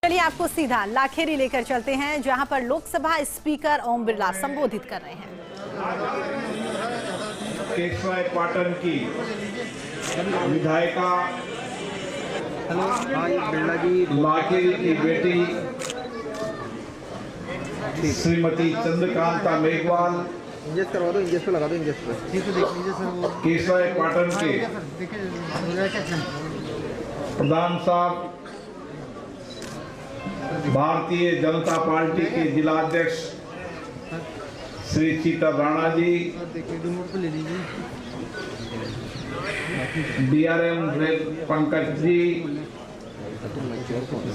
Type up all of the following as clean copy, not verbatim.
चलिए आपको सीधा लाखेरी लेकर चलते हैं, जहां पर लोकसभा स्पीकर ओम बिरला संबोधित कर रहे हैं। केशवाय पाटन की विधायिका लाखेरी की बेटी श्रीमती चंद्रकांता मेघवाल इंजेक्ट करवा दो, इंजेक्ट पे लगा दो, इंजेक्ट पे। केशवाय पाटन के प्रधान साहब, भारतीय जनता पार्टी के जिलाध्यक्ष श्री चीता राणा जी, DRM पंकज जी,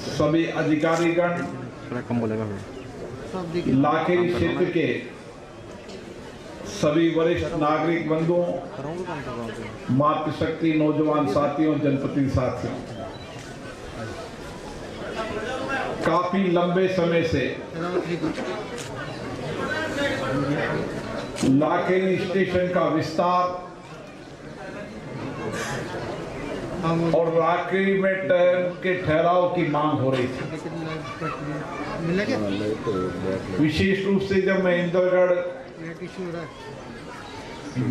सभी अधिकारीगण, लाखेरी क्षेत्र के सभी वरिष्ठ नागरिक बंधुओं, मातृशक्ति नौजवान साथियों, जनप्रतिनिधि साथियों, काफी लंबे समय से लाखेरी स्टेशन का विस्तार और लाखेरी में ट्रेन के ठहराव की मांग हो रही थी। विशेष रूप से जब मैं इंदौरगढ़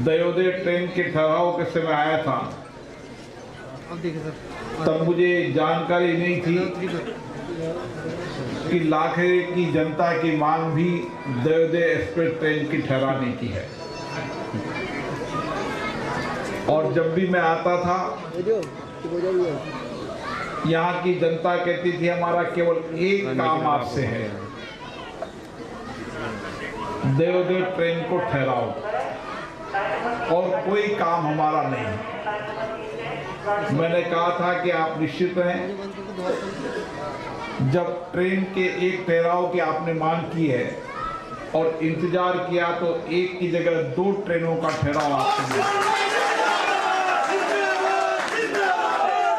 दयोदय ट्रेन के ठहराव के समय आया था, तब मुझे जानकारी नहीं थी कि लाखेरी की जनता की मांग भी दयोदय एक्सप्रेस ट्रेन की ठहराने की है। और जब भी मैं आता था, यहाँ की जनता कहती थी हमारा केवल एक काम आपसे है, दयोदय ट्रेन को ठहराओ, और कोई काम हमारा नहीं। मैंने कहा था कि आप निश्चित रहें, जब ट्रेन के एक ठहराव की आपने मांग की है और इंतजार किया तो एक की जगह 2 ट्रेनों का ठहराव आपसे मिला।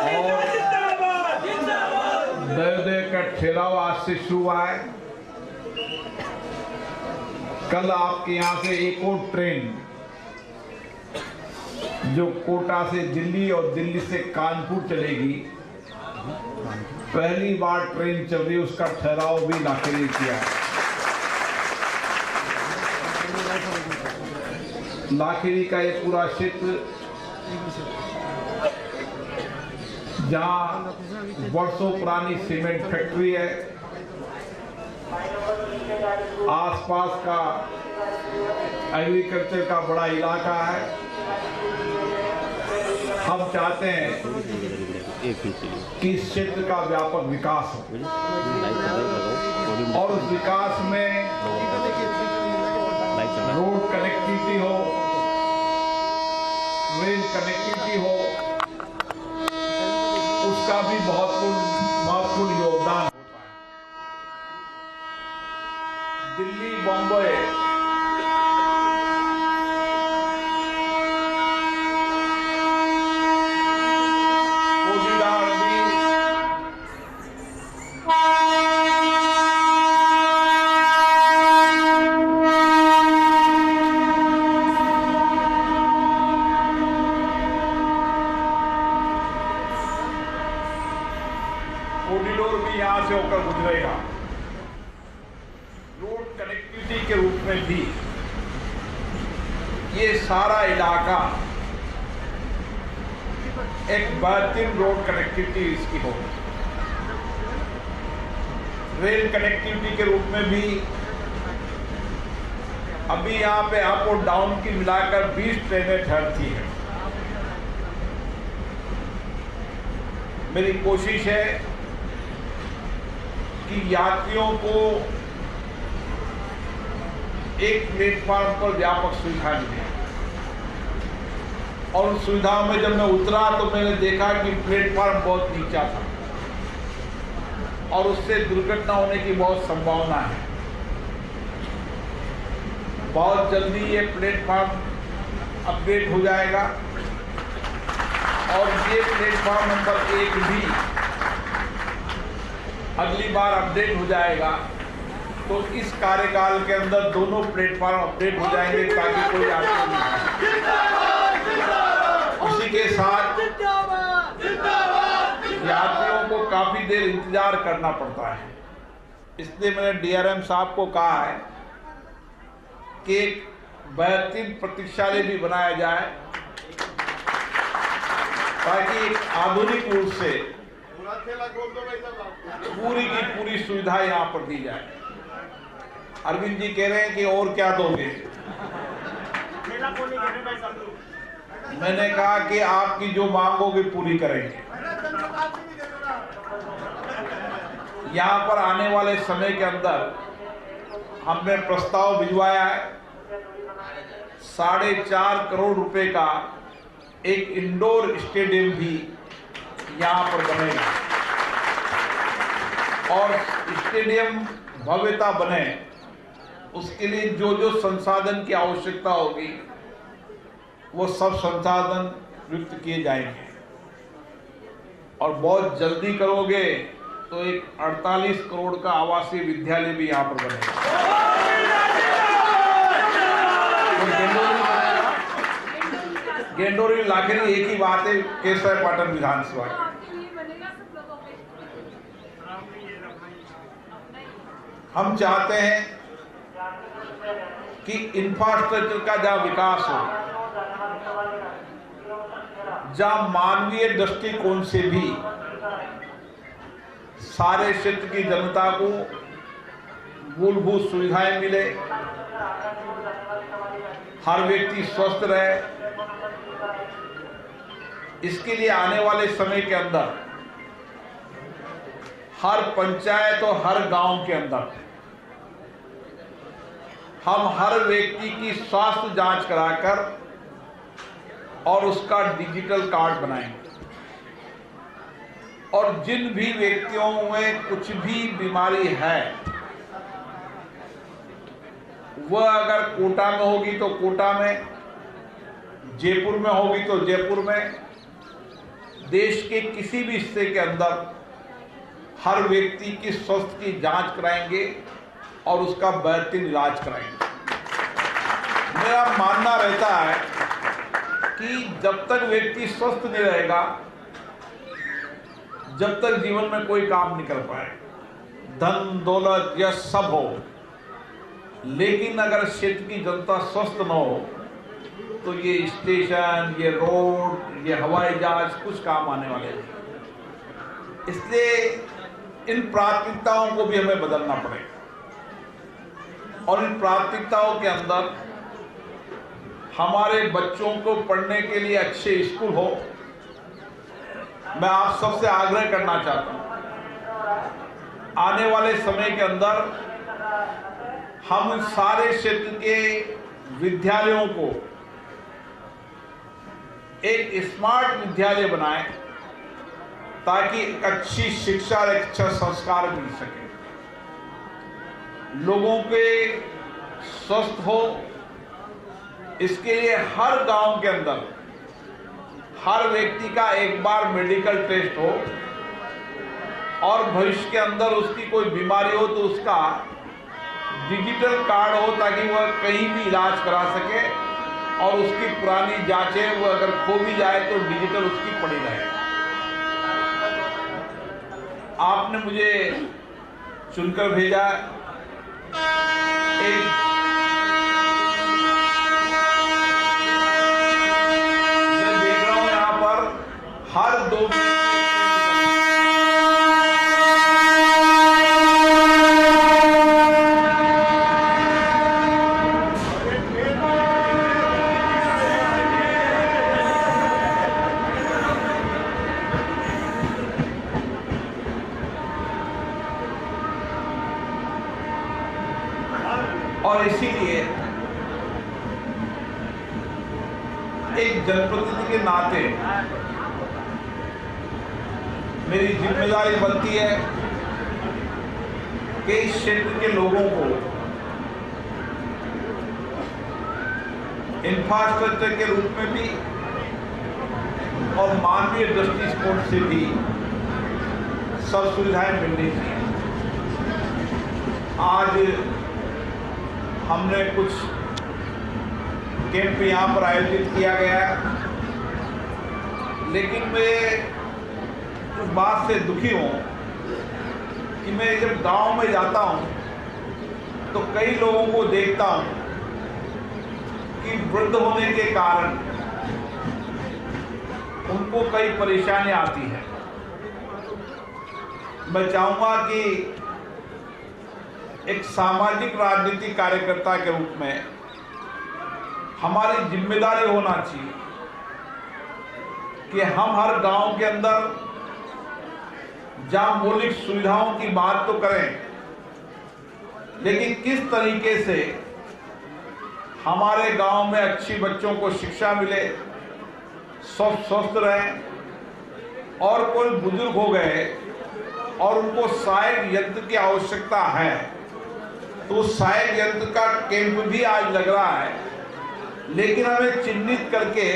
और दयोदय का ठहराव आज से शुरू हुआ है। कल आपके यहाँ से एक और ट्रेन जो कोटा से दिल्ली और दिल्ली से कानपुर चलेगी, पहली बार ट्रेन चल रही है, उसका ठहराव भी लाखेरी किया है। लाखेरी का ये पूरा क्षेत्र जहां वर्षों पुरानी सीमेंट फैक्ट्री है, आसपास का एग्रीकल्चर का बड़ा इलाका है। हम चाहते हैं कि इस क्षेत्र का व्यापक विकास हो और उस विकास में रोड कनेक्टिविटी हो, रेल कनेक्टिविटी हो, उसका भी बहुत महत्वपूर्ण योगदान होता है। दिल्ली, बॉम्बे, कोरिडोर भी यहां से होकर गुजरेगा। रोड कनेक्टिविटी के रूप में भी ये सारा इलाका एक बेहतरीन रोड कनेक्टिविटी इसकी होगी। रेल कनेक्टिविटी के रूप में भी अभी यहाँ पे अप और डाउन की मिलाकर 20 ट्रेनें ठहरती हैं। मेरी कोशिश है कि यात्रियों को एक प्लेटफॉर्म पर व्यापक सुविधा मिले। और उस सुविधाओं में जब मैं उतरा तो मैंने देखा कि प्लेटफॉर्म बहुत नीचा था और उससे दुर्घटना होने की बहुत संभावना है। बहुत जल्दी ये प्लेटफॉर्म अपडेट हो जाएगा और ये प्लेटफॉर्म नंबर 1 भी अगली बार अपडेट हो जाएगा। तो इस कार्यकाल के अंदर दोनों प्लेटफॉर्म अपडेट हो जाएंगे ताकि कोई आपको नहीं। उसी के साथ यात्रियों को काफी देर इंतजार करना पड़ता है, इसलिए मैंने डीआरएम साहब को कहा है कि एक बेहतरीन प्रतीक्षालय भी बनाया जाए ताकि एक आधुनिक रूप से पूरी की पूरी सुविधा यहाँ पर दी जाए। अरविंद जी कह रहे हैं कि और क्या दोगे? मैंने कहा कि आपकी जो मांगोगे पूरी करेंगे। यहाँ पर आने वाले समय के अंदर हमने प्रस्ताव भिजवाया है 4.5 करोड़ रुपए का एक इंडोर स्टेडियम भी यहाँ पर बनेगा और स्टेडियम भव्यता बने उसके लिए जो जो संसाधन की आवश्यकता होगी वो सब संसाधन युक्त किए जाएंगे और बहुत जल्दी करोगे तो एक 48 करोड़ का आवासीय विद्यालय भी यहाँ पर बनेगा। गेंडोरी लाखेरी एक ही बात है केसर पाटन विधानसभा की। हम चाहते हैं कि इंफ्रास्ट्रक्चर का जहां विकास हो, जहां मानवीय दृष्टिकोण से भी सारे क्षेत्र की जनता को मूलभूत सुविधाएं मिले, हर व्यक्ति स्वस्थ रहे। इसके लिए आने वाले समय के अंदर हर पंचायत और हर गांव के अंदर हम हर व्यक्ति की स्वास्थ्य जांच कराकर और उसका डिजिटल कार्ड बनाएंगे और जिन भी व्यक्तियों में कुछ भी बीमारी है वह अगर कोटा में होगी तो कोटा में, जयपुर में होगी तो जयपुर में, देश के किसी भी हिस्से के अंदर हर व्यक्ति की स्वास्थ्य की जांच कराएंगे और उसका बेहतरीन इलाज कराएंगे। मेरा मानना रहता है कि जब तक व्यक्ति स्वस्थ नहीं रहेगा जब तक जीवन में कोई काम नहीं कर पाए, धन दौलत यह सब हो, लेकिन अगर क्षेत्र की जनता स्वस्थ न हो तो ये स्टेशन, ये रोड, ये हवाई जहाज कुछ काम आने वाले नहीं। इसलिए इन प्राथमिकताओं को भी हमें बदलना पड़ेगा और इन प्राथमिकताओं के अंदर हमारे बच्चों को पढ़ने के लिए अच्छे स्कूल हो। मैं आप सबसे आग्रह करना चाहता हूं आने वाले समय के अंदर हम सारे क्षेत्र के विद्यालयों को एक स्मार्ट विद्यालय बनाएं ताकि एक अच्छी शिक्षा और एक अच्छा संस्कार मिल सके, लोगों के स्वस्थ हो। इसके लिए हर गांव के अंदर हर व्यक्ति का एक बार मेडिकल टेस्ट हो और भविष्य के अंदर उसकी कोई बीमारी हो तो उसका डिजिटल कार्ड हो ताकि वह कहीं भी इलाज करा सके और उसकी पुरानी जांचें वो अगर खो भी जाए तो डिजिटल उसकी पड़ी रहे। आपने मुझे चुनकर भेजा एक हर दो और इसीलिए एक जनप्रतिनिधि के नाते मेरी जिम्मेदारी बनती है कि इस क्षेत्र के लोगों को इंफ्रास्ट्रक्चर के रूप में भी और मानवीय दृष्टिकोण से भी सब सुविधाएं मिलनी चाहिए। आज हमने कुछ कैंप यहाँ पर आयोजित किया गया, लेकिन मैं इस बात से दुखी हूँ कि मैं जब गांव में जाता हूँ तो कई लोगों को देखता हूँ कि वृद्ध होने के कारण उनको कई परेशानियां आती हैं। मैं चाहूंगा कि एक सामाजिक राजनीतिक कार्यकर्ता के रूप में हमारी जिम्मेदारी होना चाहिए कि हम हर गांव के अंदर जहां मौलिक सुविधाओं की बात तो करें, लेकिन किस तरीके से हमारे गांव में अच्छी बच्चों को शिक्षा मिले, सब स्वस्थ रहें, और कोई बुजुर्ग हो गए और उनको सहायक यंत्र की आवश्यकता है तो सहायक यंत्र का कैंप भी आज लग रहा है, लेकिन हमें चिन्हित करके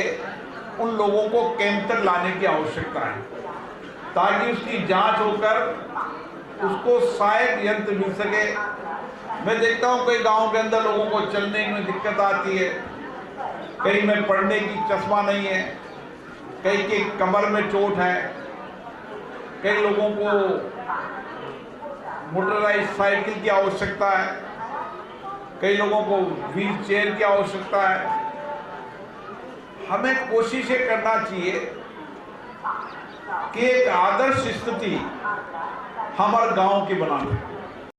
उन लोगों को कैंप तक लाने की आवश्यकता है ताकि उसकी जांच होकर उसको सहायक यंत्र मिल सके। मैं देखता हूं कई गांव के अंदर लोगों को चलने में दिक्कत आती है, कहीं में पढ़ने की चश्मा नहीं है, कई के कमर में चोट है, कई लोगों को मोटराइज साइकिल की आवश्यकता है, कई लोगों को व्हील चेयर की आवश्यकता है। हमें कोशिश ये करना चाहिए कि एक आदर्श स्थिति हमारे गांव की बनानी।